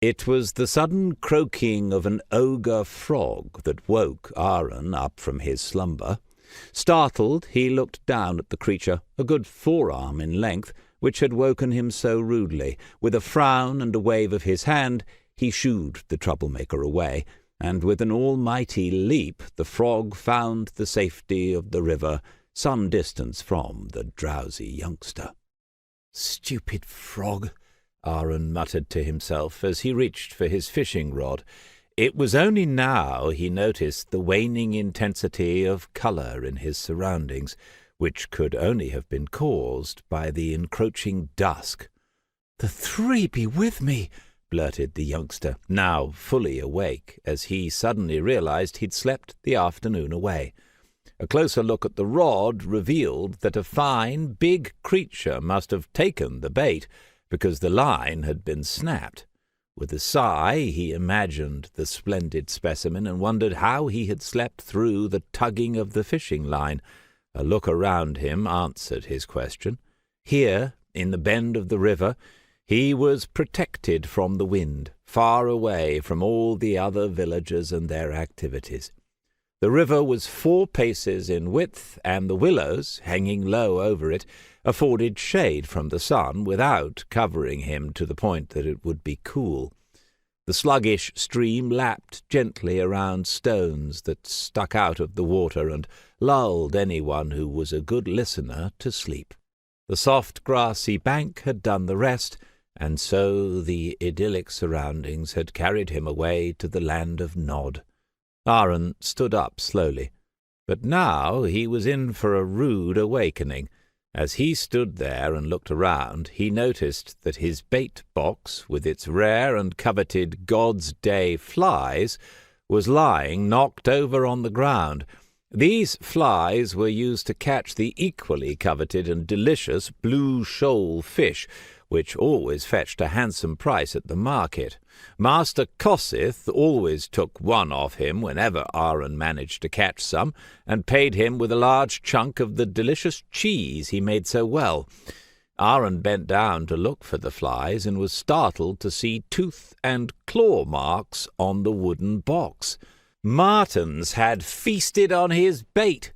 It was the sudden croaking of an ogre frog that woke Ahren up from his slumber. Startled, he looked down at the creature, a good forearm in length, which had woken him so rudely. With a frown and a wave of his hand, he shooed the troublemaker away, and with an almighty leap the frog found the safety of the river, some distance from the drowsy youngster. "Stupid frog," Ahren muttered to himself as he reached for his fishing rod. It was only now he noticed the waning intensity of colour in his surroundings, which could only have been caused by the encroaching dusk. "The three be with me," blurted the youngster, now fully awake, as he suddenly realized he'd slept the afternoon away. A closer look at the rod revealed that a fine, big creature must have taken the bait, because the line had been snapped. With a sigh he imagined the splendid specimen and wondered how he had slept through the tugging of the fishing line. A look around him answered his question. Here, in the bend of the river, he was protected from the wind, far away from all the other villagers and their activities. The river was 4 paces in width, and the willows, hanging low over it, afforded shade from the sun without covering him to the point that it would be cool. The sluggish stream lapped gently around stones that stuck out of the water and lulled anyone who was a good listener to sleep. The soft grassy bank had done the rest, and so the idyllic surroundings had carried him away to the land of Nod. Ahren stood up slowly, but now he was in for a rude awakening. As he stood there and looked around, he noticed that his bait-box, with its rare and coveted God's Day flies, was lying knocked over on the ground. These flies were used to catch the equally coveted and delicious blue shoal fish, which always fetched a handsome price at the market. Master Kossuth always took one off him whenever Ahren managed to catch some, and paid him with a large chunk of the delicious cheese he made so well. Ahren bent down to look for the flies, and was startled to see tooth and claw marks on the wooden box. Martens had feasted on his bait.